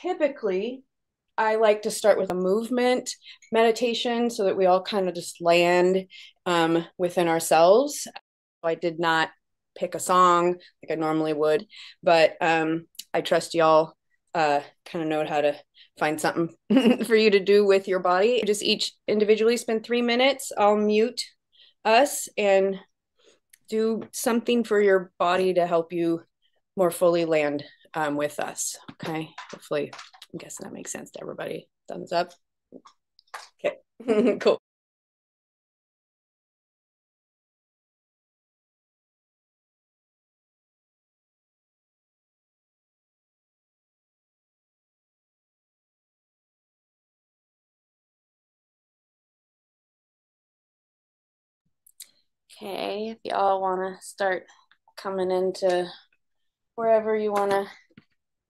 typically I like to start with a movement meditation so that we all kind of just land within ourselves. I did not pick a song like I normally would, but I trust y'all kind of know how to find something for you to do with your body. Just each individually spend 3 minutes. I'll mute us and do something for your body to help you more fully land with us. Okay. Hopefully, I'm guessing that makes sense to everybody. Thumbs up. Okay. Cool. Okay, if y'all want to start coming into wherever you want to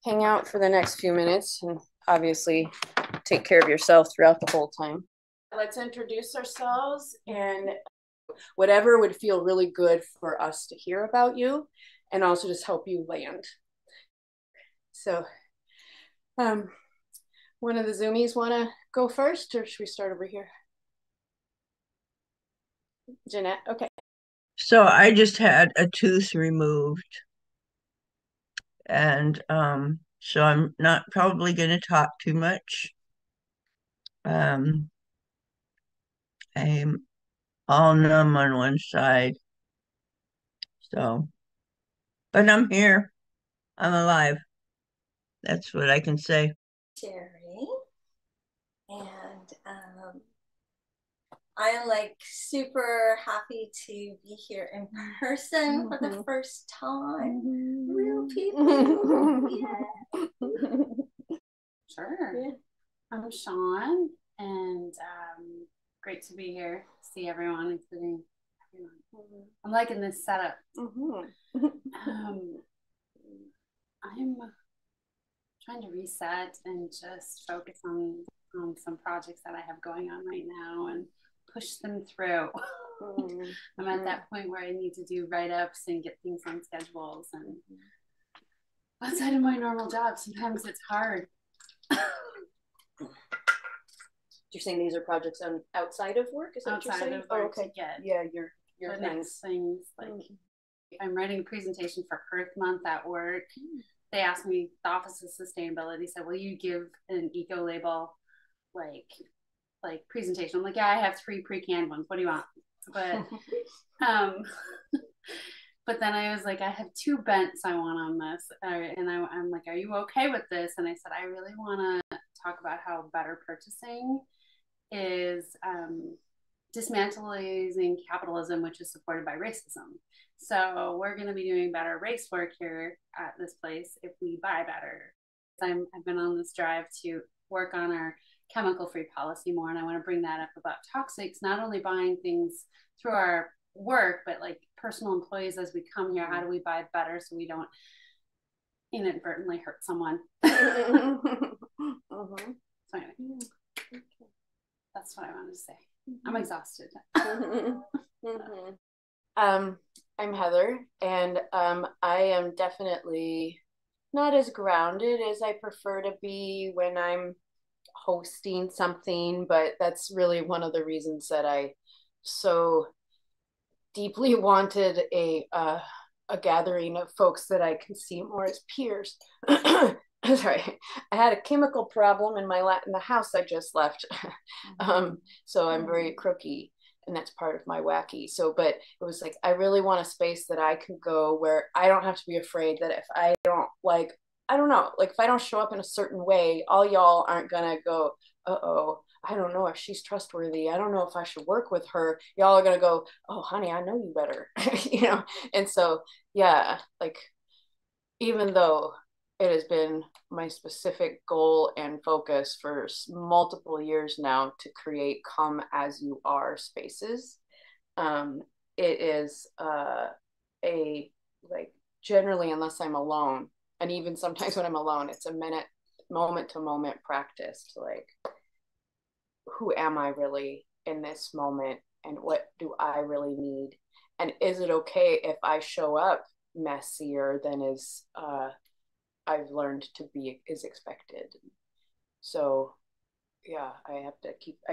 hang out for the next few minutes, and obviously take care of yourself throughout the whole time. Let's introduce ourselves and whatever would feel really good for us to hear about you, and also just help you land. So, one of the Zoomies want to go first, or should we start over here? Jeanette, okay. So I just had a tooth removed, and so I'm not probably going to talk too much. Um, I'm all numb on one side, so but I'm here. I'm alive. That's what I can say. Sherry, and I'm like super happy to be here in person for the first time. Real people. Yeah. Sure. Yeah. I'm Sean, and great to be here. See everyone, including everyone. I'm liking this setup. I'm trying to reset and just focus on some projects that I have going on right now and push them through. I'm at that point where I need to do write-ups and get things on schedules, and outside of my normal job, sometimes it's hard. You're saying these are projects outside of work? Is that outside what you're saying? Of work, okay. Yeah, your things like I'm writing a presentation for Earth Month at work. They asked me, the Office of Sustainability said, will you give an eco label like presentation? I'm like, yeah, I have 3 pre-canned ones. What do you want? But but then I was like, I have 2 bents I want on this. And I'm like, are you okay with this? And I said, I really want to talk about how better purchasing is dismantling capitalism, which is supported by racism. So we're going to be doing better race work here at this place if we buy better. I've been on this drive to work on our chemical-free policy more, and I want to bring that up about toxics, not only buying things through our work, but like personal employees as we come here. How do we buy better so we don't inadvertently hurt someone? So anyway, that's what I wanted to say. I'm exhausted. I'm Heather, and I am definitely not as grounded as I prefer to be when I'm hosting something, but that's really one of the reasons that I so deeply wanted a gathering of folks that I can see more as peers. Sorry, I had a chemical problem in the house I just left, so I'm very crooky, and that's part of my wacky. So, but it was like I really want a space that I can go where I don't have to be afraid that if I don't like, I don't know, like if I don't show up in a certain way, all y'all aren't gonna go, uh-oh, I don't know if she's trustworthy. I don't know if I should work with her. Y'all are gonna go, oh, honey, I know you better, And so, yeah, like even though it has been my specific goal and focus for multiple years now to create come as you are spaces, it is a like generally unless I'm alone, and even sometimes when I'm alone, it's a moment to moment practice to like who am I really in this moment, and what do I really need, and is it okay if I show up messier than is I've learned to be is expected. So yeah, I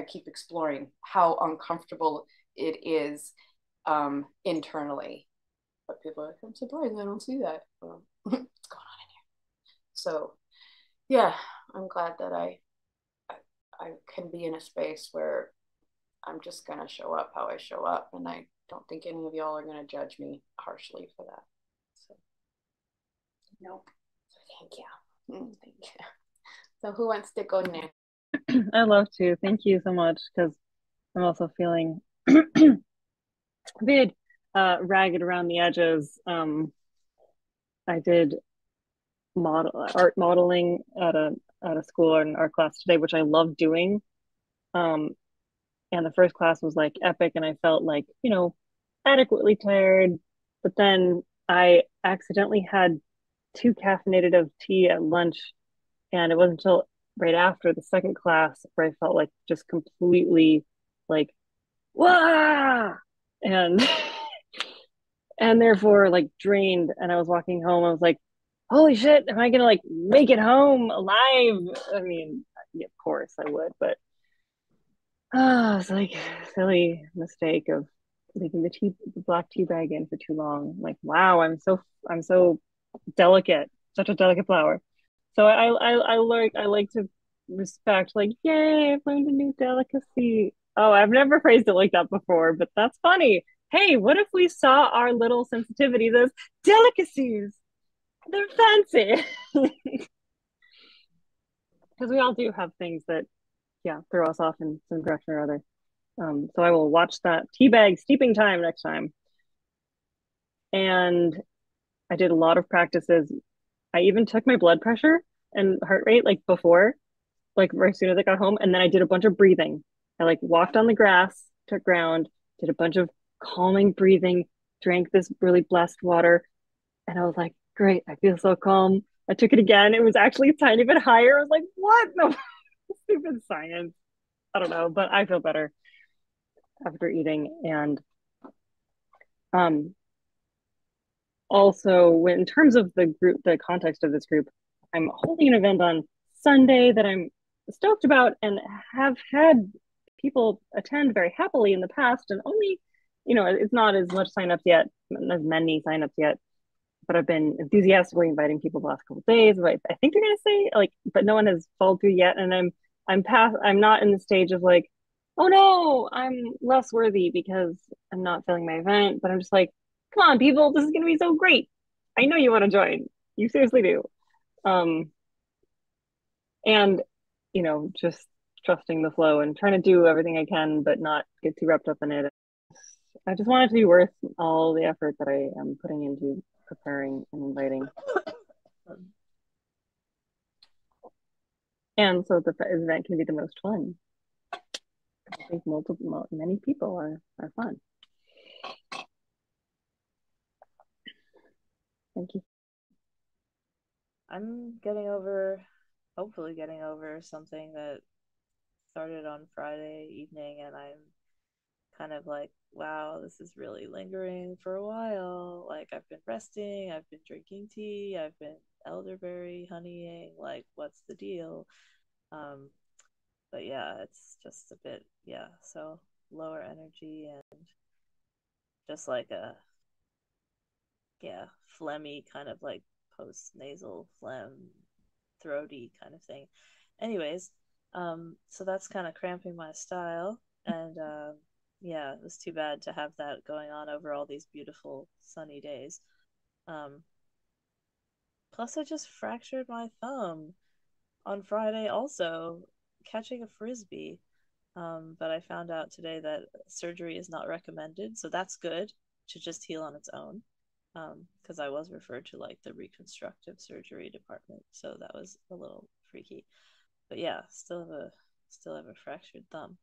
keep exploring how uncomfortable it is internally. But people are like, I'm surprised I don't see that. Well, what's going on in here? So yeah, I'm glad that I can be in a space where I'm just gonna show up how I show up, and I don't think any of y'all are gonna judge me harshly for that. So nope. So thank you. Thank you. So who wants to go next? I'd love to. Thank you so much, because I'm also feeling a bit ragged around the edges. I did art modeling at a school or an art class today, which I love doing. And the first class was like epic, and I felt like, adequately tired. But then I accidentally had 2 caffeinated of tea at lunch, and it wasn't until right after the second class where I felt like just completely like, wah, and and therefore like drained. And I was walking home, I was like, holy shit, am I gonna like make it home alive? I mean, yeah, of course I would, but it's like a silly mistake of leaving the black tea bag in for too long. Like, wow, I'm so delicate, such a delicate flower. So I like to respect, like, yay, I've learned a new delicacy. Oh, I've never phrased it like that before, but that's funny. Hey, what if we saw our little sensitivities as delicacies? They're fancy. Because we all do have things that, yeah, throw us off in some direction or other. So I will watch that teabag steeping time next time. And I did a lot of practices. I even took my blood pressure and heart rate like before, like right as soon as I got home, and then I did a bunch of breathing. I like walked on the grass, took ground, did a bunch of calming breathing, drank this really blessed water, and I was like, great, I feel so calm. I took it again. It was actually a tiny bit higher. I was like, what? No, stupid science. I don't know, but I feel better after eating. And um also, when in terms of the context of this group, I'm holding an event on Sunday that I'm stoked about and have had people attend very happily in the past, and only, it's not as much signups yet, as many signups yet, but I've been enthusiastically inviting people the last couple of days. But I think they're gonna say like, but no one has followed through yet, and I'm not in the stage of like, oh no, I'm less worthy because I'm not filling my event, but I'm just like, come on, people, this is gonna be so great. I know you want to join. You seriously do. Um, and just trusting the flow and trying to do everything I can, but not get too wrapped up in it. I just want it to be worth all the effort that I am putting into preparing and inviting. And so the event can be the most fun. I think many people are fun. Thank you. I'm hopefully getting over something that started on Friday evening, and I'm kind of like, wow, this is really lingering for a while. Like, I've been resting, I've been drinking tea, I've been elderberry honeying, like, what's the deal? But yeah, it's just a bit, yeah, so lower energy and just like a, yeah, phlegmy kind of like post nasal phlegm, throaty kind of thing. Anyways, so that's kind of cramping my style, and yeah, it was too bad to have that going on over all these beautiful sunny days. Um, Plus, I just fractured my thumb on Friday, also catching a frisbee. But I found out today that surgery is not recommended, so that's good to just heal on its own. Because I was referred to like the reconstructive surgery department, so that was a little freaky. But yeah, still have a fractured thumb.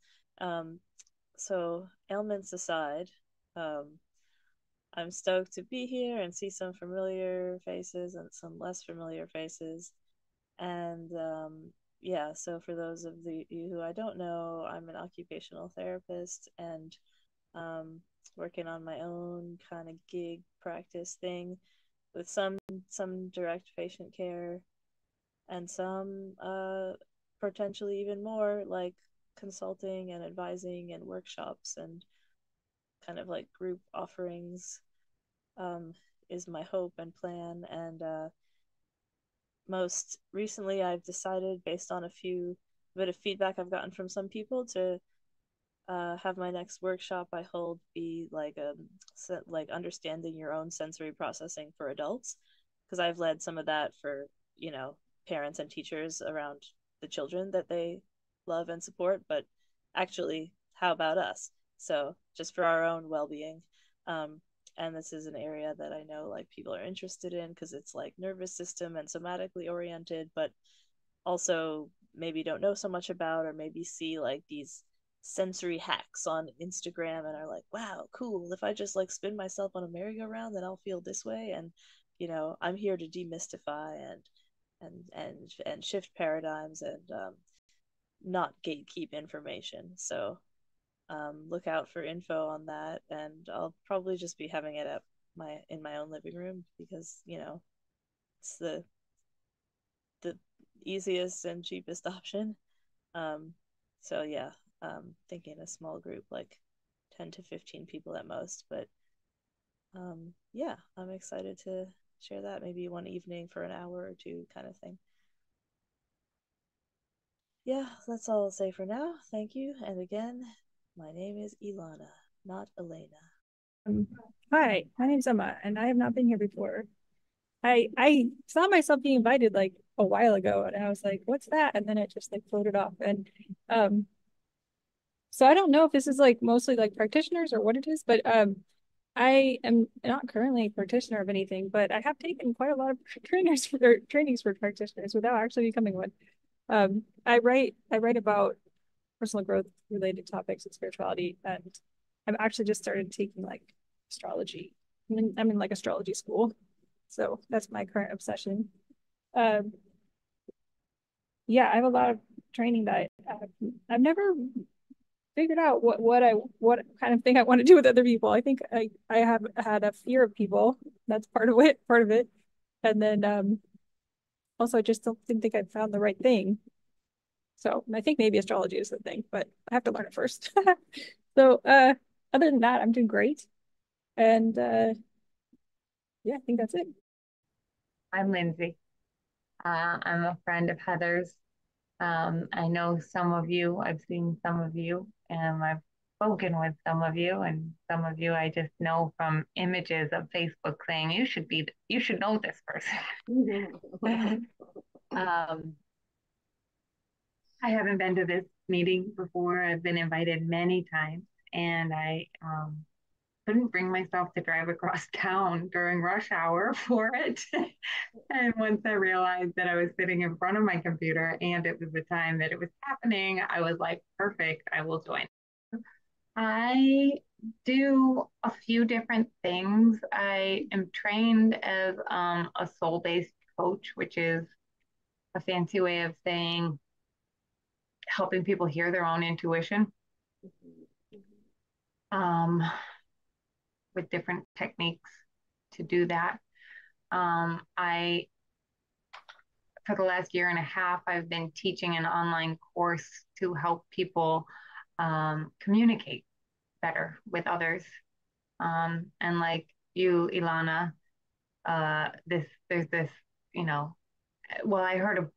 So ailments aside, I'm stoked to be here and see some familiar faces and some less familiar faces. And yeah, so for those of you who I don't know, I'm an occupational therapist and working on my own kind of gig practice thing with some direct patient care. and some potentially even more, like consulting and advising and workshops and kind of like group offerings, um, is my hope and plan. And most recently, I've decided, based on a bit of feedback I've gotten from some people, to have my next workshop I hold be like understanding your own sensory processing for adults, because I've led some of that for, parents and teachers around the children that they love and support, but actually, how about us? So just for our own well-being. um, and this is an area that I know like people are interested in because it's like nervous system and somatically oriented, but also maybe don't know so much about, or maybe see like these sensory hacks on Instagram and are like, wow, cool. If I just like spin myself on a merry-go-round, then I'll feel this way. And, I'm here to demystify and shift paradigms and not gatekeep information. So look out for info on that. And I'll probably just be having it at in my own living room because, it's the easiest and cheapest option. Um, so yeah, thinking a small group, like 10 to 15 people at most. But yeah, I'm excited to share that maybe one evening for an hour or two kind of thing. Yeah, that's all I'll say for now. Thank you. And again, my name is Ilana, not Elena. Um, Hi, my name's Emma, and I have not been here before. I saw myself being invited like a while ago, and I was like, "What's that?" And then it just like floated off. And um, so I don't know if this is like mostly like practitioners or what it is, but I am not currently a practitioner of anything, but I have taken quite a lot of trainings for practitioners without actually becoming one. I write about personal growth related topics and spirituality, and I've actually just started taking like astrology. I'm in like astrology school, so that's my current obsession. Um, yeah, I have a lot of training that I've never figured out what kind of thing I want to do with other people. I think I have had a fear of people. That's part of it. And then also I just don't think I've found the right thing. So I think maybe astrology is the thing, but I have to learn it first. So other than that, I'm doing great. And yeah, I think that's it. I'm Lindsay. I'm a friend of Heather's. I know some of you, I've seen some of you, and I've spoken with some of you, and some of you I just know from images of Facebook saying you should know this person. I haven't been to this meeting before. I've been invited many times, and I couldn't bring myself to drive across town during rush hour for it. And once I realized that I was sitting in front of my computer and it was the time that it was happening, I was like, perfect, I will join. I do a few different things. I am trained as a soul-based coach, which is a fancy way of saying helping people hear their own intuition, um, with different techniques to do that. I For the last year and a half, I've been teaching an online course to help people communicate better with others. And like you, Ilana, there's this, you know, well, I heard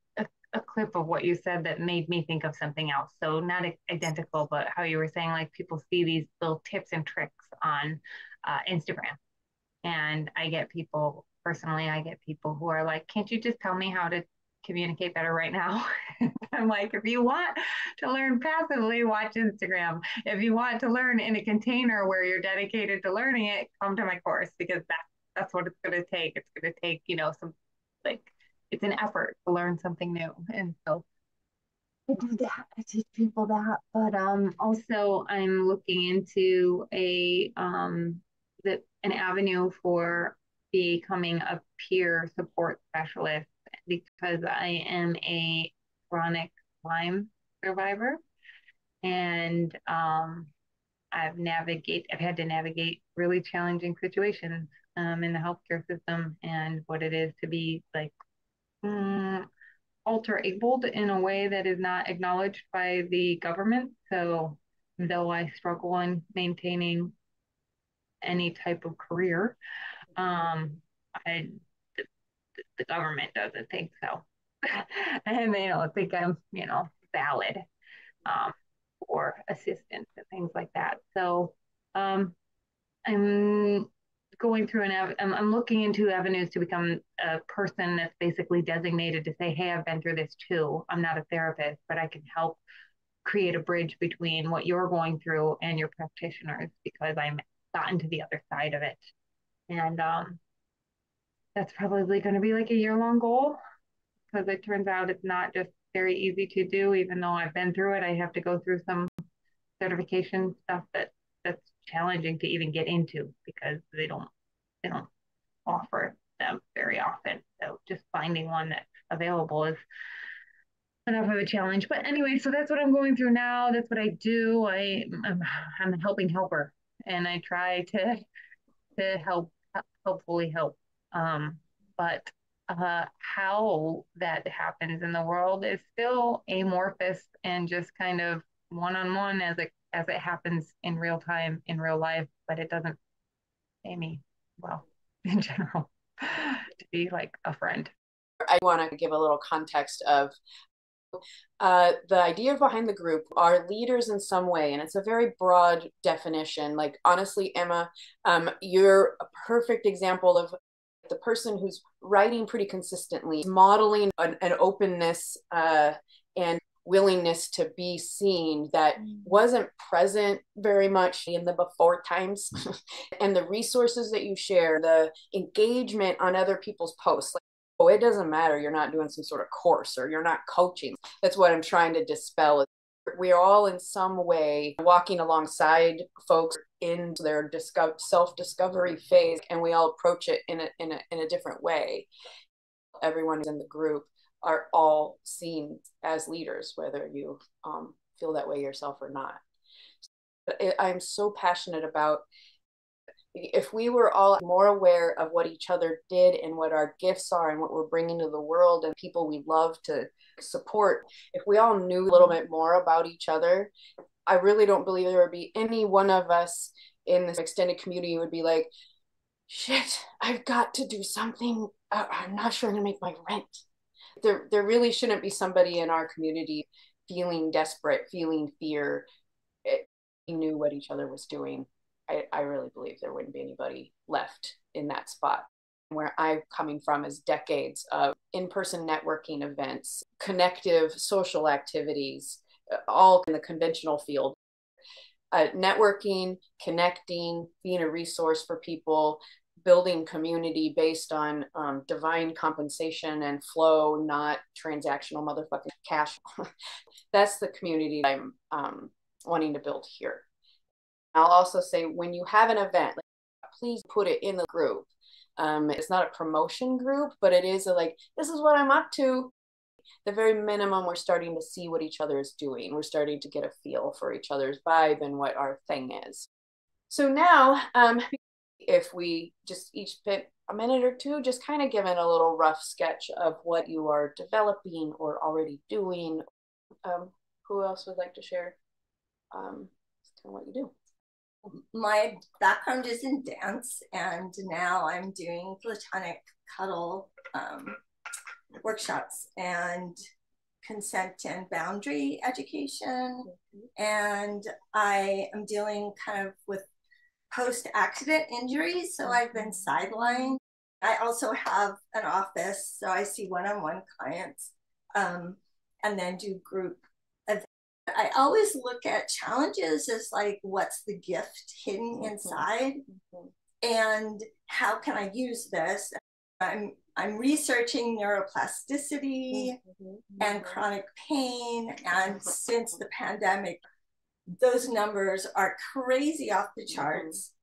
a clip of what you said that made me think of something else. So not identical, but how you were saying like people see these little tips and tricks on Instagram. And I get people who are like, can't you just tell me how to communicate better right now? I'm like, if you want to learn passively, watch Instagram. If you want to learn in a container where you're dedicated to learning it, come to my course, because that's what it's going to take. It's going to take, some like, it's an effort to learn something new. And so I do that. I teach people that, but also I'm looking into an avenue for becoming a peer support specialist, because I am a chronic Lyme survivor, and I've had to navigate really challenging situations in the healthcare system, and what it is to be like alter-abled in a way that is not acknowledged by the government. So though I struggle in maintaining any type of career, I the government doesn't think so. And they don't think I'm, valid for assistance and things like that. So I'm going through I'm looking into avenues to become a person that's basically designated to say, hey, I've been through this too. I'm not a therapist, but I can help create a bridge between what you're going through and your practitioners, because I'm gotten to the other side of it. And that's probably going to be like a year-long goal, because it turns out it's not just very easy to do. Even though I've been through it, I have to go through some certification stuff that's challenging to even get into, because they don't offer them very often. So just finding one that's available is enough of a challenge. But anyway, so that's what I'm going through now. That's what I do. I'm a helping helper, and I try to hopefully help. But how that happens in the world is still amorphous and just kind of one-on-one as it happens in real time, in real life. But it doesn't pay me well in general to be like a friend. I want to give a little context of the idea behind the group are leaders in some way, and it's a very broad definition. Like, honestly, Emma, you're a perfect example of the person who's writing pretty consistently, modeling an openness and willingness to be seen that wasn't present very much in the before times. And the resources that you share, the engagement on other people's posts, like, oh, it doesn't matter, you're not doing some sort of course or you're not coaching. That's what I'm trying to dispel. We're all in some way walking alongside folks in their self-discovery phase, and we all approach it in a different way. Everyone in the group are all seen as leaders, whether you feel that way yourself or not. I'm so passionate about, if we were all more aware of what each other did and what our gifts are and what we're bringing to the world and people we love to support, if we all knew a little bit more about each other, I really don't believe there would be any one of us in this extended community who would be like, shit, I've got to do something. I'm not sure I'm gonna make my rent. There really shouldn't be somebody in our community feeling desperate, feeling fear. We knew what each other was doing. I really believe there wouldn't be anybody left in that spot. Where I'm coming from is decades of in-person networking events, connective social activities, all in the conventional field. Networking, connecting, being a resource for people, building community based on divine compensation and flow, not transactional motherfucking cash. That's the community I'm wanting to build here. I'll also say, when you have an event, please put it in the group. It's not a promotion group, but it is this is what I'm up to. The very minimum, we're starting to see what each other is doing. We're starting to get a feel for each other's vibe and what our thing is. So now, if we just each pick a minute or two, just kind of giving a little rough sketch of what you are developing or already doing. Who else would like to share what you do? My background is in dance, and now I'm doing platonic cuddle workshops and consent and boundary education. And I am dealing kind of with post-accident injuries, so I've been sidelined. I also have an office, so I see one-on-one clients and then do group events. I always look at challenges as like, what's the gift hidden inside, and how can I use this? I'm researching neuroplasticity and chronic pain, and since the pandemic, those numbers are crazy off the charts,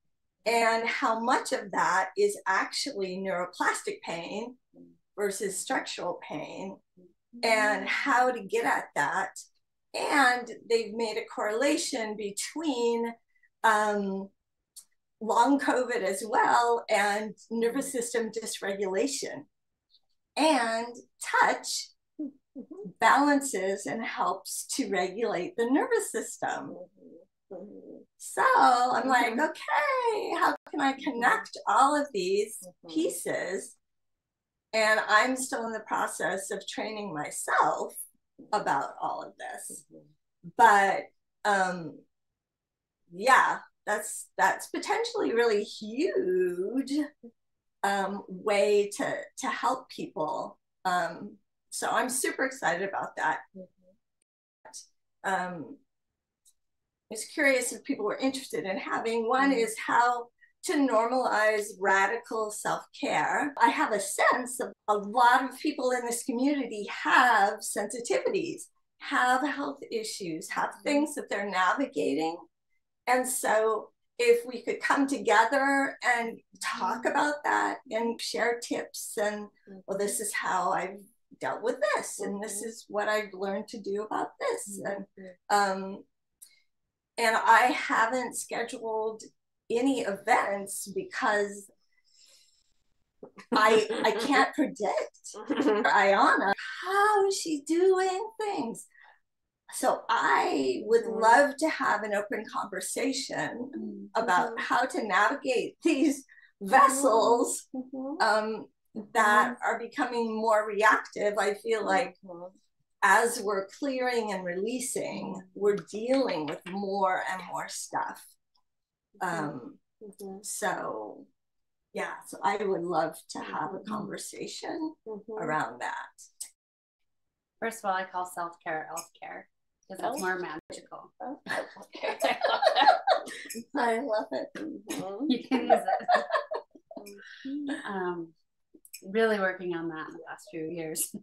and how much of that is actually neuroplastic pain versus structural pain, and how to get at that. And they've made a correlation between long COVID as well and nervous system dysregulation and touch balances and helps to regulate the nervous system. So I'm like, okay, how can I connect all of these pieces? And I'm still in the process of training myself about all of this. But yeah, that's potentially really huge way to help people. So I'm super excited about that. I was curious if people were interested in having one is how to normalize radical self-care. I have a sense of a lot of people in this community have sensitivities, have health issues, have things that they're navigating. And so if we could come together and talk about that and share tips and, well, this is how I've dealt with this, and this is what I've learned to do about this. And I haven't scheduled any events because I can't predict Ayana, how is she doing things? So I would love to have an open conversation about how to navigate these vessels that are becoming more reactive. I feel like as we're clearing and releasing, we're dealing with more and more stuff. So yeah, so I would love to have a conversation around that. First of all, I call self-care elf-care because it's more magical. Okay. I love it. You can use it. Really working on that in the past few years.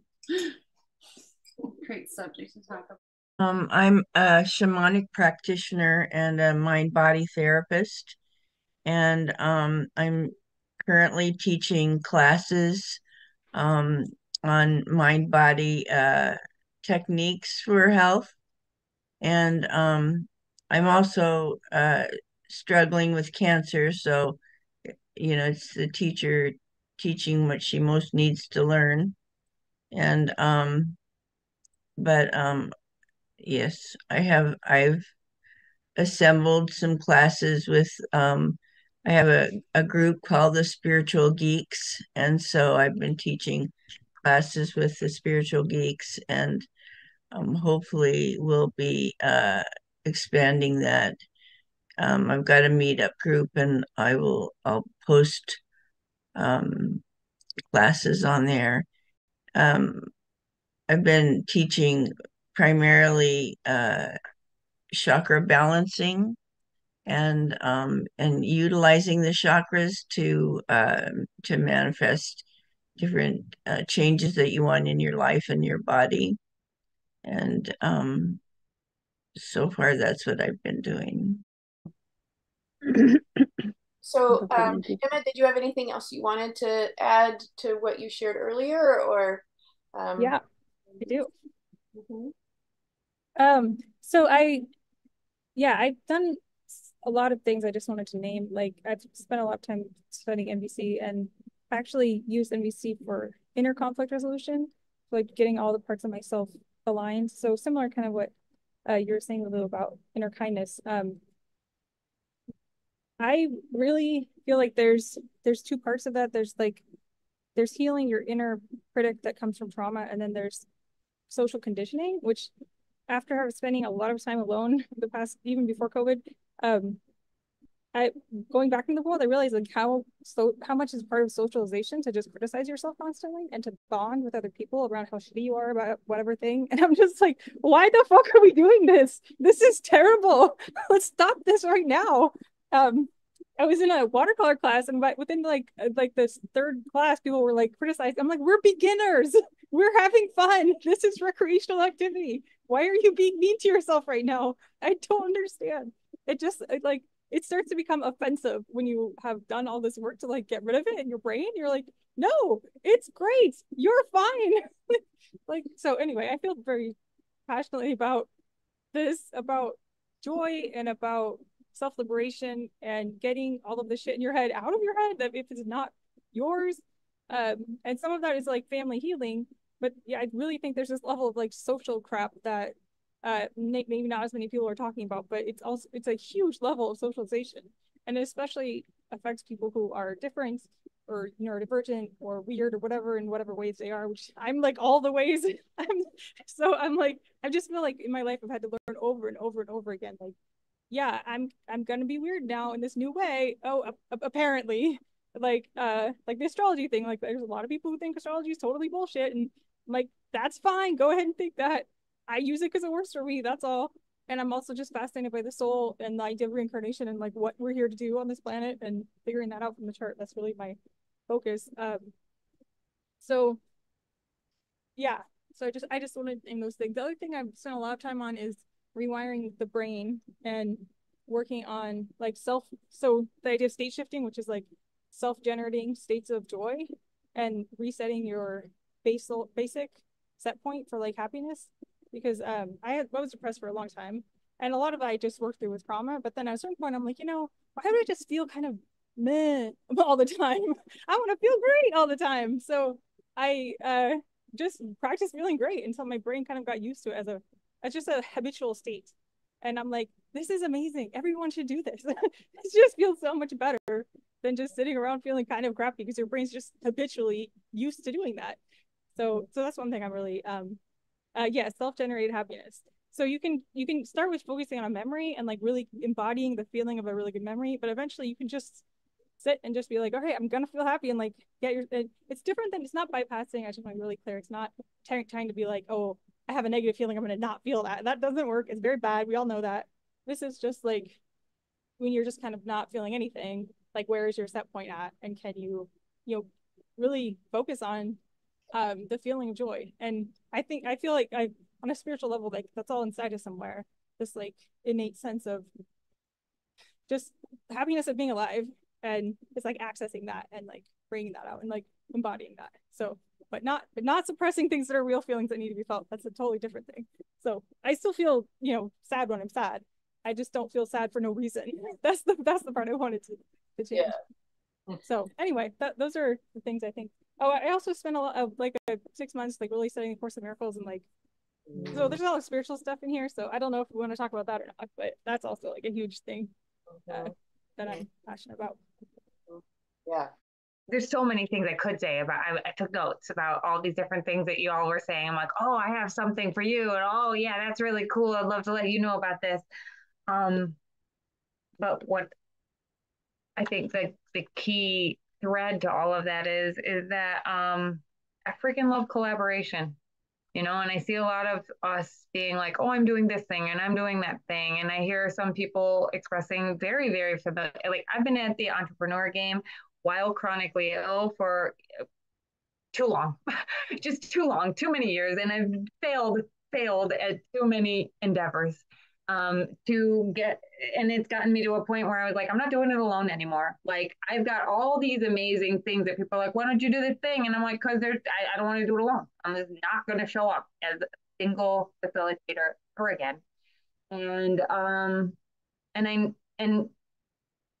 Great subject to talk about. I'm a shamanic practitioner and a mind-body therapist, and I'm currently teaching classes on mind-body techniques for health, and I'm also struggling with cancer, so it's the teacher teaching what she most needs to learn, and but yes, I've assembled some classes with I have a group called the Spiritual Geeks, and so I've been teaching classes with the Spiritual Geeks, and hopefully we'll be expanding that. I've got a meetup group, and I'll post classes on there. I've been teaching primarily chakra balancing and utilizing the chakras to manifest different changes that you want in your life and your body. And so far, that's what I've been doing. So, Emma, did you have anything else you wanted to add to what you shared earlier, or? Yeah, I do. So I've done a lot of things I just wanted to name. Like I've spent a lot of time studying NVC and actually used NVC for inner conflict resolution, like getting all the parts of myself aligned. So similar kind of what you were saying, Lulu, about inner kindness. I really feel like there's two parts of that. There's healing your inner critic that comes from trauma, and then there's social conditioning, which after spending a lot of time alone the past, even before COVID, going back in the world, I realized like how much is part of socialization to just criticize yourself constantly and to bond with other people around how shitty you are about whatever thing. And I'm just like, why the fuck are we doing this? This is terrible. Let's stop this right now. I was in a watercolor class, and within like this third class, people were like criticizing. I'm like, we're beginners. We're having fun. This is recreational activity. Why are you being mean to yourself right now? I don't understand. It starts to become offensive when you have done all this work to like get rid of it in your brain. You're like, no, it's great. You're fine. So anyway, I feel very passionately about this, about joy and about self-liberation and getting all of the shit in your head out of your head that if it's not yours. And some of that is like family healing. But yeah, I really think there's this level of like social crap that maybe not as many people are talking about, but it's a huge level of socialization, and it especially affects people who are different or neurodivergent or weird or whatever in whatever ways they are, which I'm like all the ways. I'm like I just feel like in my life I've had to learn over and over and over again, like, yeah, I'm gonna be weird now in this new way. Oh, apparently, like the astrology thing. Like, there's a lot of people who think astrology is totally bullshit, and like, that's fine. Go ahead and think that. I use it because it works for me. That's all. And I'm also just fascinated by the soul and the idea of reincarnation and like what we're here to do on this planet and figuring that out from the chart. That's really my focus. So yeah, so I just wanted to name those things. The other thing I've spent a lot of time on is rewiring the brain and working on like so the idea of state shifting, which is like self-generating states of joy and resetting your basic set point for like happiness. Because I was depressed for a long time, and a lot of it I just worked through with trauma. But then at a certain point, I'm like, why do I just feel kind of meh all the time? I want to feel great all the time. So I just practiced feeling great until my brain kind of got used to it as just a habitual state. And I'm like, this is amazing. Everyone should do this. It just feels so much better than just sitting around feeling kind of crappy because your brain's just habitually used to doing that. So that's one thing I'm really yeah, self-generated happiness. So you can start with focusing on a memory and like really embodying the feeling of a really good memory, but eventually you can just sit and just be like, okay, I'm gonna feel happy and like get your. It's different than, it's not bypassing. I just want to be really clear. It's not trying to be like, oh, I have a negative feeling, I'm gonna not feel that. That doesn't work. It's very bad. We all know that. This is just like when you're just kind of not feeling anything. Like, where is your set point at, and can you really focus on the feeling of joy? And I feel like I, on a spiritual level, like that's all inside of somewhere. This like innate sense of just happiness of being alive, and it's like accessing that and like bringing that out and like embodying that. So, but not suppressing things that are real feelings that need to be felt. That's a totally different thing. So I still feel sad when I'm sad. I just don't feel sad for no reason. That's the part I wanted to change. Yeah. So anyway, those are the things I think. Oh, I also spent a lot of like 6 months like really studying the Course of Miracles, and like, so there's a lot of spiritual stuff in here. So I don't know if we want to talk about that or not, but that's also like a huge thing that I'm passionate about. Yeah. There's so many things I could say about. I took notes about all these different things that you all were saying. I'm like, oh, I have something for you, and oh yeah, that's really cool. I'd love to let you know about this. But what I think the key thread to all of that is that I freaking love collaboration. And I see a lot of us being like, oh, I'm doing this thing and I'm doing that thing. And I hear some people expressing very, very familiar. Like, I've been at the entrepreneur game while chronically ill for too long, just too long, too many years. And I've failed at too many endeavors to get, and it's gotten me to a point where I was like, I'm not doing it alone anymore. Like, I've got all these amazing things that people are like, why don't you do this thing? And I'm like, because I don't want to do it alone. I'm just not going to show up as a single facilitator ever again. And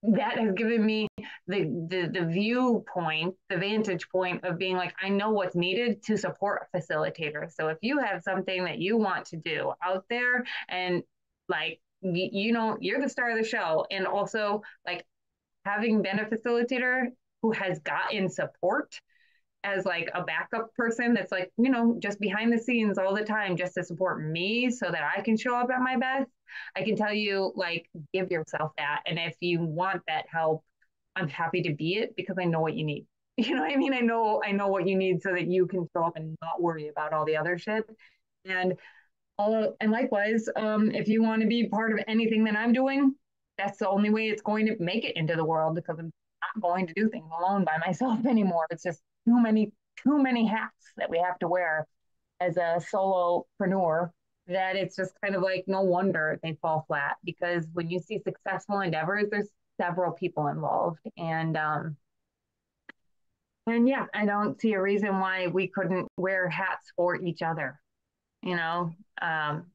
that has given me the viewpoint, the vantage point of being like, I know what's needed to support a facilitator. So if you have something that you want to do out there, and like, you're the star of the show, and also like having been a facilitator who has gotten support as like a backup person that's like, just behind the scenes all the time just to support me so that I can show up at my best, I can tell you, like, give yourself that. And if you want that help, I'm happy to be it, because I know what you need. You know what I mean? I know what you need so that you can show up and not worry about all the other shit. And likewise, if you want to be part of anything that I'm doing, that's the only way it's going to make it into the world, because I'm not going to do things alone by myself anymore. It's just too many hats that we have to wear as a solopreneur, that it's just kind of like, no wonder they fall flat, because when you see successful endeavors, there's several people involved. And yeah, I don't see a reason why we couldn't wear hats for each other. I'm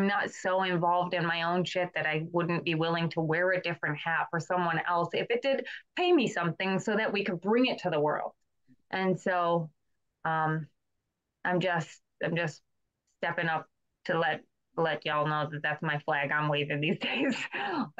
not so involved in my own shit that I wouldn't be willing to wear a different hat for someone else if it did pay me something, so that we could bring it to the world. And so I'm just stepping up to let y'all know that that's my flag I'm waving these days.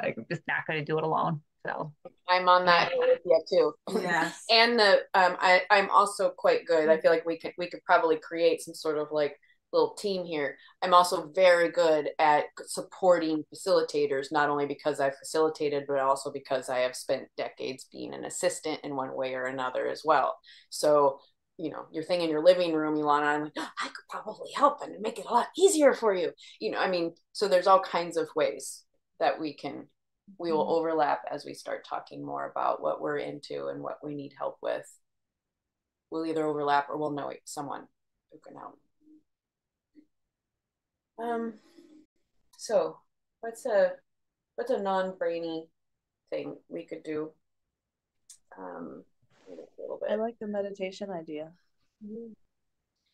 Like, I'm just not going to do it alone. So I'm on that with you too. Yes. And I'm also quite good. I feel like we could probably create some sort of like little team here. I'm also very good at supporting facilitators, not only because I've facilitated, but also because I have spent decades being an assistant in one way or another as well. So, you know, your thing in your living room, Ilana, I'm like, oh, I could probably help and make it a lot easier for you. You know, I mean, so there's all kinds of ways that we will overlap as we start talking more about what we're into and what we need help with. We'll either overlap or we'll know someone who can help. So what's a non-brainy thing we could do? A little bit. I like the meditation idea.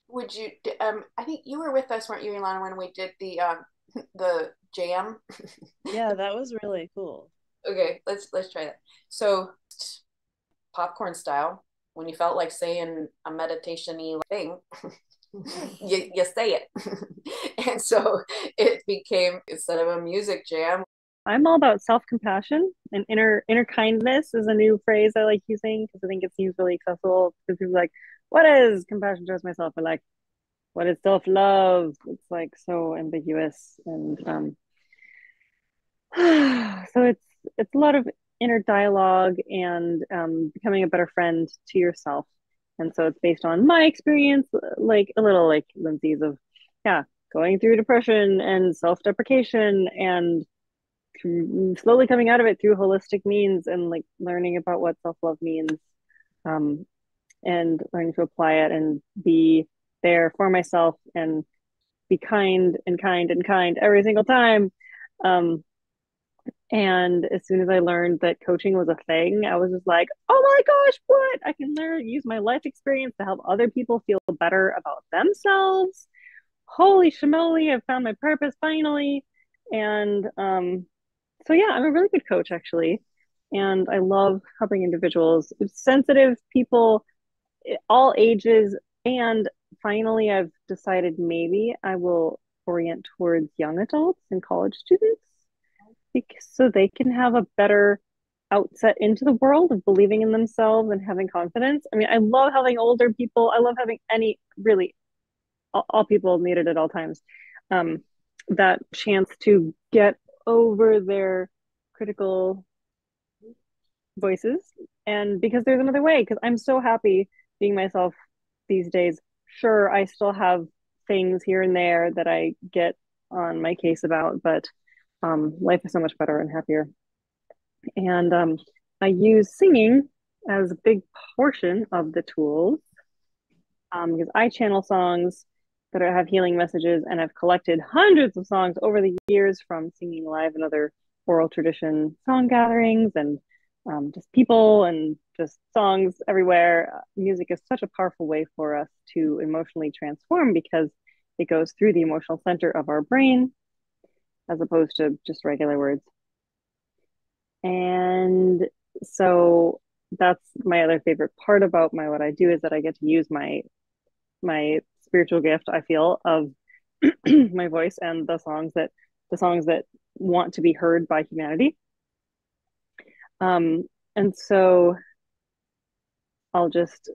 Would you? I think you were with us, weren't you, Ilana, when we did the jam? Yeah, that was really cool. Okay, let's try that. So popcorn style, when you felt like saying a meditation-y thing, you say it. And so it became, instead of a music jam. I'm all about self-compassion, and inner kindness is a new phrase I like using because I think it seems really accessible, because people are like, what is compassion towards myself? Or like, what is self-love? It's like so ambiguous. And so it's a lot of inner dialogue and becoming a better friend to yourself. And so it's based on my experience, like a little like Lindsay's, of yeah, going through depression and self-deprecation and slowly coming out of it through holistic means, and like learning about what self-love means, um, and learning to apply it and be there for myself and be kind and kind and kind every single time. And as soon as I learned that coaching was a thing, I was just like, oh my gosh, what? I can use my life experience to help other people feel better about themselves. Holy schmoly, I've found my purpose finally. And so yeah, I'm a really good coach actually. And I love helping individuals, sensitive people, all ages. And finally, I've decided maybe I will orient towards young adults and college students, so they can have a better outset into the world of believing in themselves and having confidence. I mean, I love having older people. I love having any, really, all people needed at all times. That chance to get over their critical voices, and because there's another way, because I'm so happy being myself these days. Sure, I still have things here and there that I get on my case about, but life is so much better and happier. And I use singing as a big portion of the tools, because I channel songs that have healing messages, and I've collected hundreds of songs over the years from singing live and other oral tradition song gatherings, and just people and just songs everywhere. Music is such a powerful way for us to emotionally transform, because it goes through the emotional center of our brain as opposed to just regular words. And so that's my other favorite part about what I do, is that I get to use my spiritual gift, I feel, of my voice and the songs that want to be heard by humanity. And so I'll just,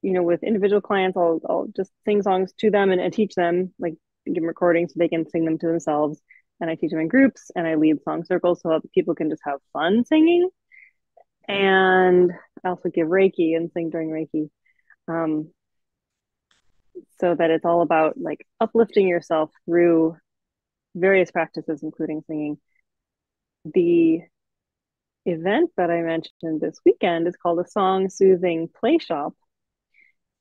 with individual clients, I'll just sing songs to them and teach them, like give them recordings so they can sing them to themselves. And I teach them in groups, and I lead song circles so that people can just have fun singing. And I also give Reiki and sing during Reiki. So that it's all about like uplifting yourself through various practices, including singing. The event that I mentioned this weekend is called a Song Soothing Play Shop.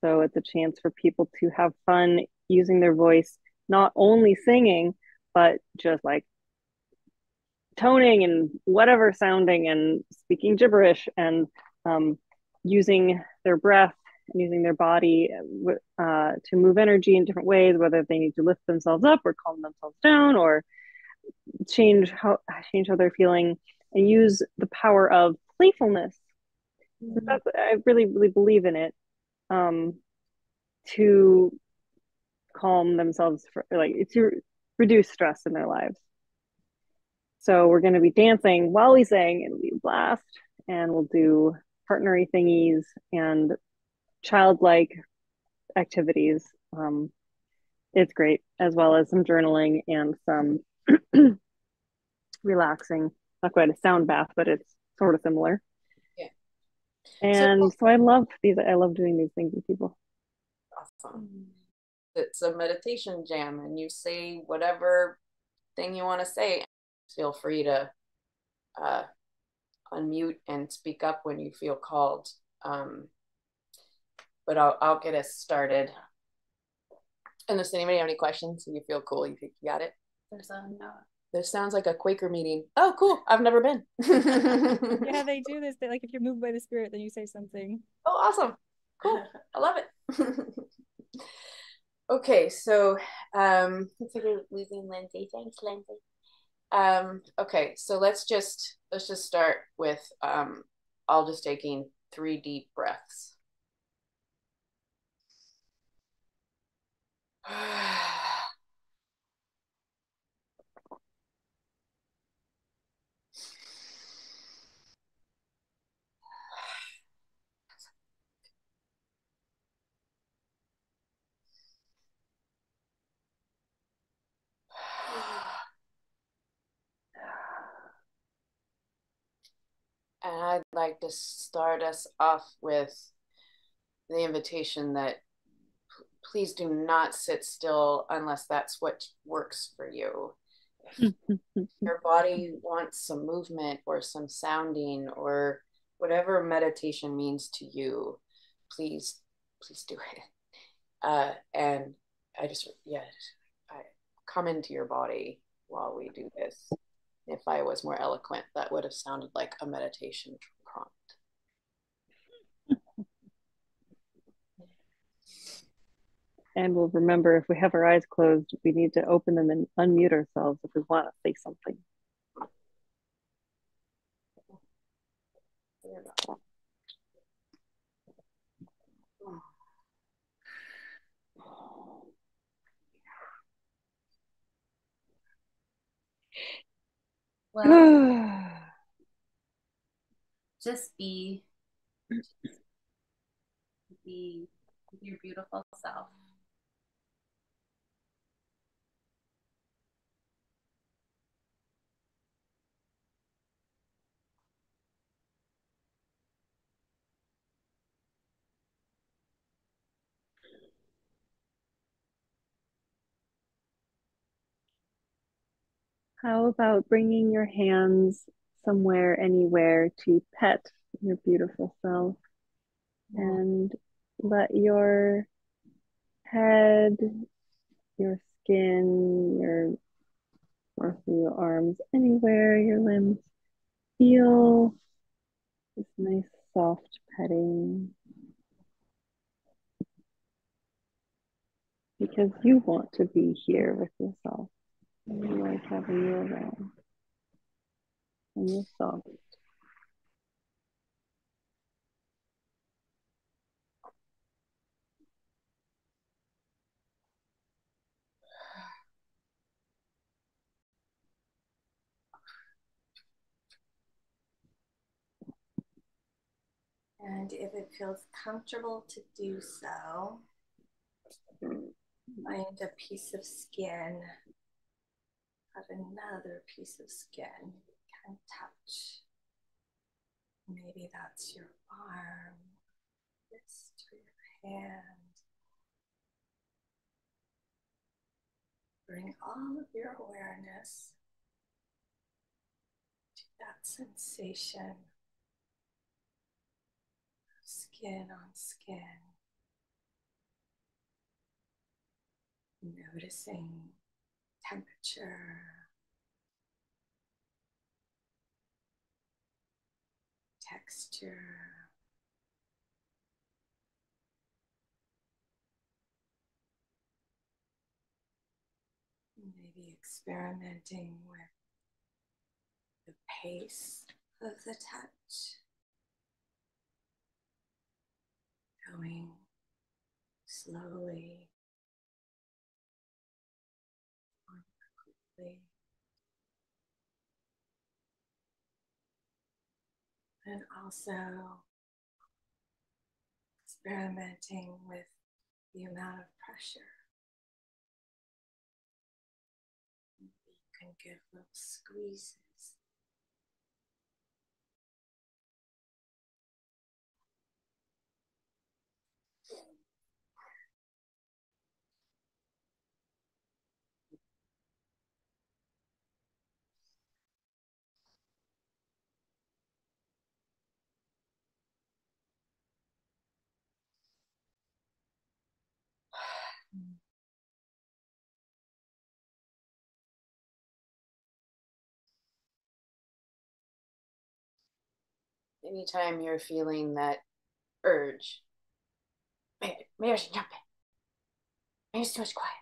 So it's a chance for people to have fun using their voice, not only singing, but just like toning and whatever sounding and speaking gibberish, and using their breath and using their body to move energy in different ways, whether they need to lift themselves up or calm themselves down or change how they're feeling, and use the power of playfulness. I really, really believe in it, to calm themselves for like to reduce stress in their lives. So we're going to be dancing while we sing, and we blast, and we'll do partnery thingies and childlike activities. It's great, as well as some journaling and some relaxing. Not quite a sound bath, but it's sort of similar. Yeah. And so I love these. I love doing these things with people. Awesome. It's a meditation jam, and you say whatever thing you want to say. Feel free to unmute and speak up when you feel called. But I'll get us started. And does anybody have any questions? Do you feel cool? You think you got it? There's a no. This sounds like a Quaker meeting. Oh, cool. I've never been. Yeah, they do this. They, like, if you're moved by the spirit, then you say something. Oh, awesome. Cool. I love it. Okay, so looks like we're losing Lindsay. Thanks, Lindsay. Okay, so let's just start with all just taking 3 deep breaths. And I'd like to start us off with the invitation that please do not sit still unless that's what works for you. If your body wants some movement or some sounding or whatever meditation means to you, please do it. And I just, I come into your body while we do this. If I was more eloquent, that would have sounded like a meditation prompt. And we'll remember, if we have our eyes closed, we need to open them and unmute ourselves if we want to say something. Well, just be your beautiful self. How about bringing your hands somewhere, anywhere to pet your beautiful self, and let your head, your skin, your arms, anywhere, your limbs, feel this nice soft petting, because you want to be here with yourself. And you like having you around, and you're soft. And if it feels comfortable to do so, find a piece of skin, have another piece of skin you can touch. Maybe that's your arm, wrist, or your hand. Bring all of your awareness to that sensation of skin on skin. Noticing temperature, texture, maybe experimenting with the pace of the touch, going slowly And also experimenting with the amount of pressure. You can give little squeezes. Anytime you're feeling that urge, maybe I should jump in. Maybe it's too much quiet.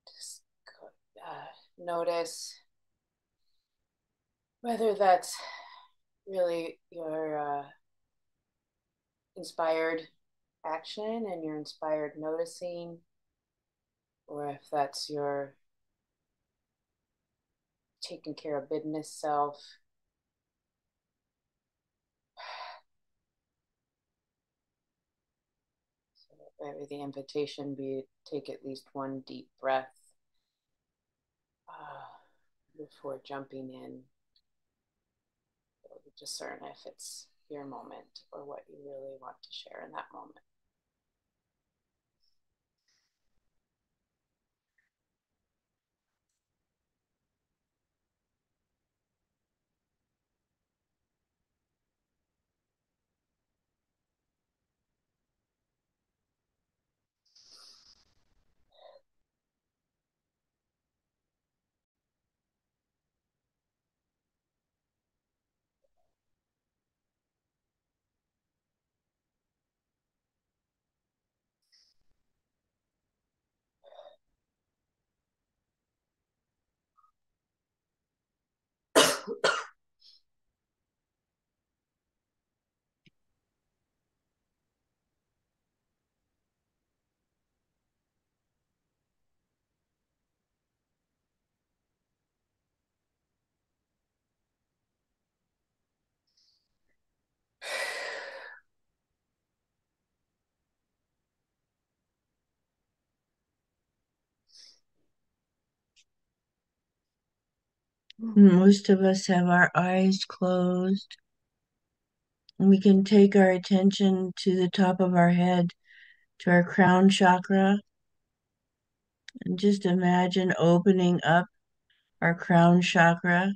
Just notice whether that's really your inspired action and your inspired noticing, or if that's your taking care of business self. So maybe the invitation be take at least one deep breath before jumping in. Discern if it's your moment or what you really want to share in that moment. Most of us have our eyes closed, and we can take our attention to the top of our head, to our crown chakra, and just imagine opening up our crown chakra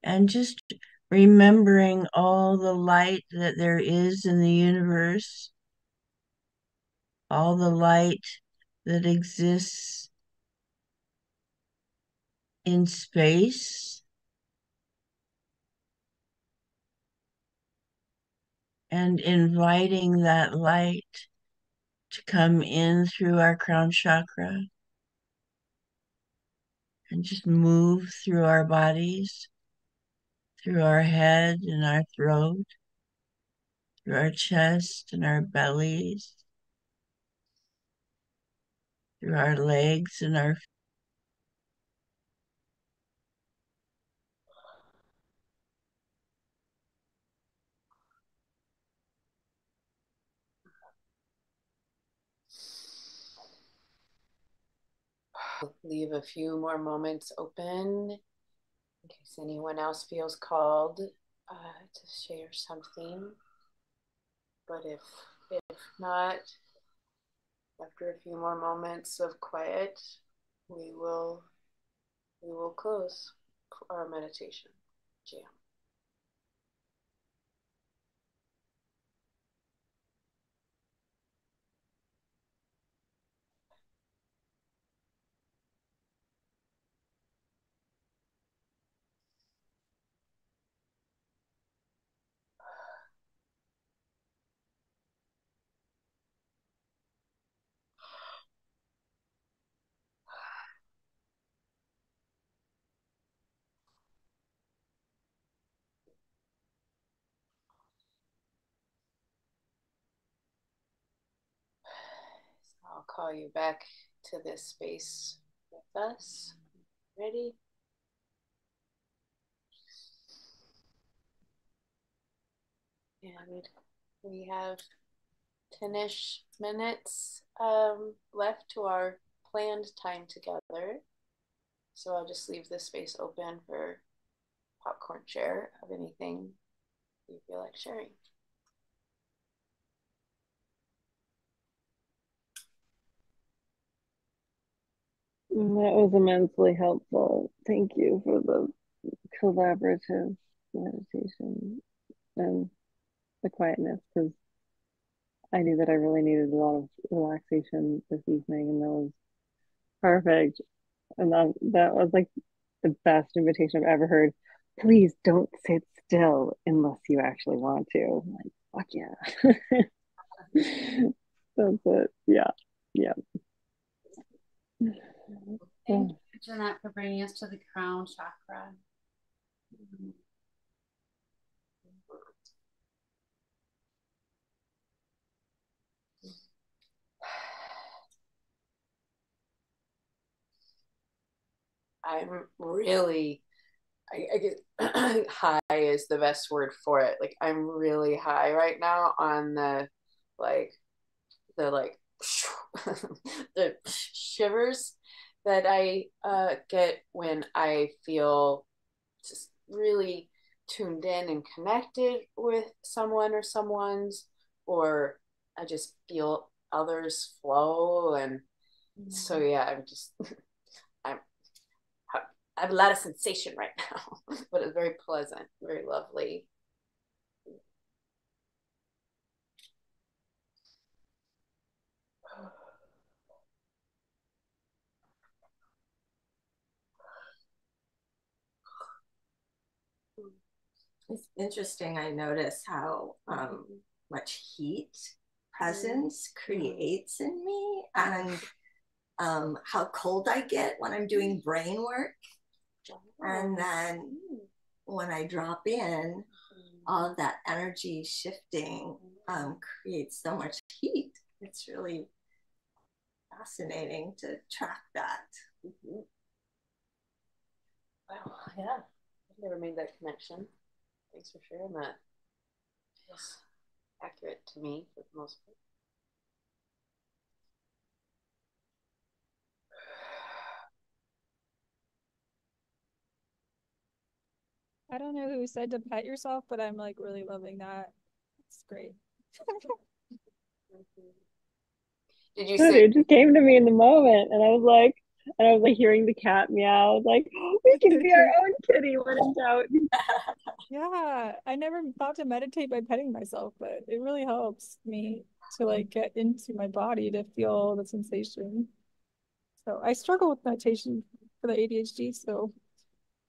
and just remembering all the light that there is in the universe, all the light that exists in space, and inviting that light to come in through our crown chakra and just move through our bodies, through our head and our throat, through our chest and our bellies, through our legs and our Leave a few more moments open in case anyone else feels called to share something. But if not, after a few more moments of quiet, we will close our meditation jam. So I'll call you back to this space with us. Ready? And we have 10-ish minutes left to our planned time together. So I'll just leave this space open for popcorn share of anything you feel like sharing. That was immensely helpful. Thank you for the collaborative meditation and the quietness, because I knew that I really needed a lot of relaxation this evening, and that was perfect. And that was like the best invitation I've ever heard. Please don't sit still unless you actually want to. I'm like, fuck yeah. That's it. Yeah. Yeah. Thank you, Jeanette, for bringing us to the crown chakra. I'm really, I get high is the best word for it. Like I'm really high right now on like the the shivers that I get when I feel just really tuned in and connected with someone or someone's, or I just feel others flow. And so yeah, I'm I have a lot of sensation right now, but it's very pleasant, very lovely. It's interesting. I notice how much heat presence creates in me, and how cold I get when I'm doing brain work. And then when I drop in, all of that energy shifting creates so much heat. It's really fascinating to track that. Wow, yeah. I've never made that connection. Thanks for sharing that. It's accurate to me for the most part. I don't know who said to pet yourself, but I'm like really loving that. It's great. Did you But say it just came to me in the moment, and I was like hearing the cat meow. I was like, oh, we can be our own kitty when in doubt. Yeah, I never thought to meditate by petting myself, but it really helps me to like get into my body to feel the sensation. So I struggle with meditation for the ADHD, so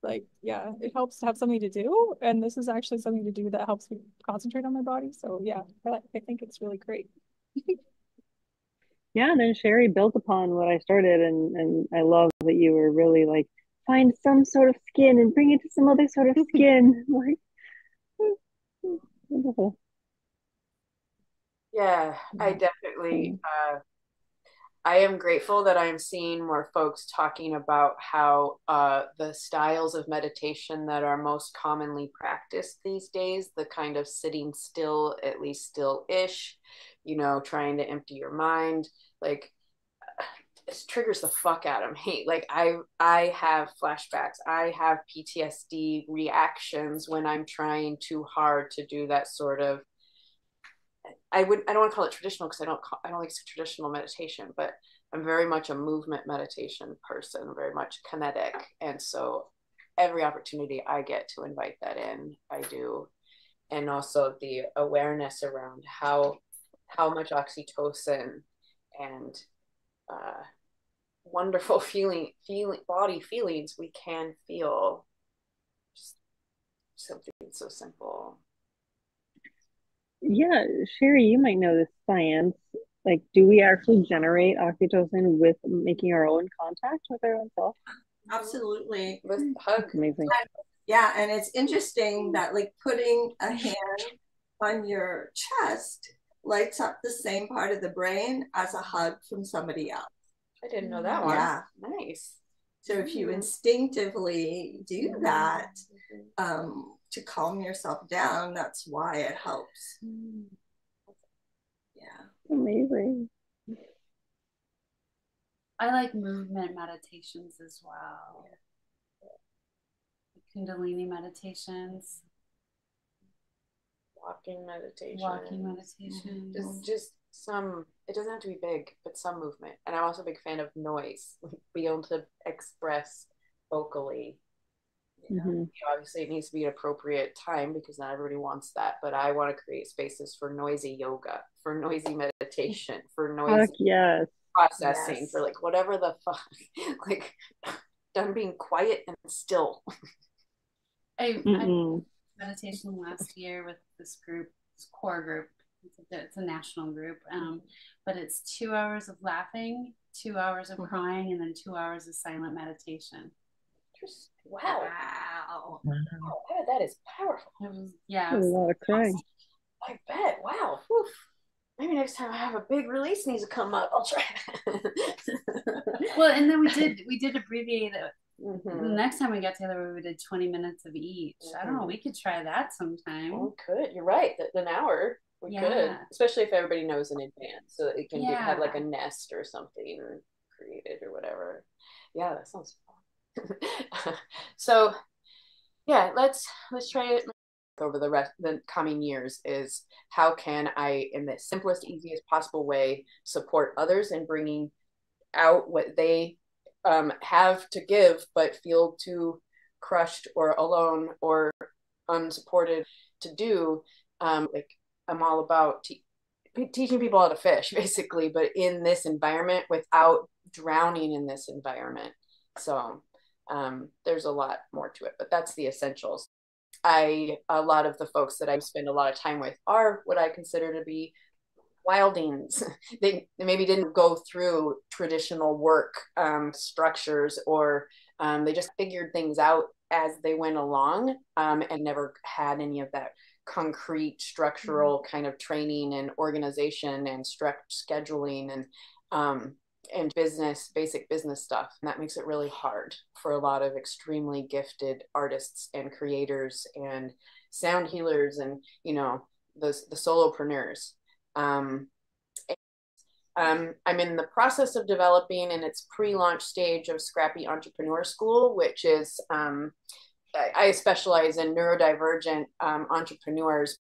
like yeah, it helps to have something to do, and this is actually something to do that helps me concentrate on my body. So yeah, I think it's really great. Yeah, and then Sherry built upon what I started, and I love that you were really like, find some sort of skin and bring it to some other sort of skin. Like, wonderful. yeah, I definitely I am grateful that I'm seeing more folks talking about how the styles of meditation that are most commonly practiced these days, the kind of sitting still, at least still-ish, trying to empty your mind, like it triggers the fuck out of me. Like I have flashbacks, I have PTSD reactions when I'm trying too hard to do that sort of, I don't want to call it traditional because I don't like traditional meditation, but I'm very much a movement meditation person, very much kinetic. And so every opportunity I get to invite that in, I do. And also the awareness around how much oxytocin and wonderful body feelings we can feel. Just something so simple. Yeah, Sherry, you might know this science. Like, do we actually generate oxytocin with making our own contact with our own self? Absolutely. With hug. Amazing. Yeah, and it's interesting that like putting a hand on your chest lights up the same part of the brain as a hug from somebody else. I didn't know that one. Yeah. Nice. So if you instinctively do that to calm yourself down, that's why it helps. Yeah. Amazing. I like movement meditations as well. Kundalini meditations. Walking meditation. Walking meditation. Just some, it doesn't have to be big, but some movement. And I'm also a big fan of noise, being able to express vocally. Obviously it needs to be an appropriate time because not everybody wants that, but I want to create spaces for noisy yoga, for noisy meditation, for noisy processing, for like whatever the fuck, like done being quiet and still. I meditation last year with this group, this core group. It's a national group, but it's 2 hours of laughing, 2 hours of crying, and then 2 hours of silent meditation. Wow. That is powerful. It was, yeah. A lot of crying. I bet. Wow. Whew. Maybe next time I have a big release needs to come up, I'll try that. Well, and then we did abbreviate it. Next time we got together, we did 20 minutes of each. I don't know. We could try that sometime. We could. You're right. An hour. We could, especially if everybody knows in advance, so it can have like a nest or something or created or whatever. Yeah, that sounds fun. So, yeah, let's try it over the coming years. Is how can I, in the simplest, easiest possible way, support others in bringing out what they have to give, but feel too crushed or alone or unsupported to do. Like I'm all about teaching people how to fish, basically, but in this environment without drowning in this environment. So there's a lot more to it, but that's the essentials. A lot of the folks that I spend a lot of time with are what I consider to be wildings. They maybe didn't go through traditional work structures, or they just figured things out as they went along, and never had any of that concrete structural kind of training and organization and scheduling and basic business stuff. And that makes it really hard for a lot of extremely gifted artists and creators and sound healers and the solopreneurs. I'm in the process of developing in its pre-launch stage of Scrappy Entrepreneur School, which is I specialize in neurodivergent entrepreneurs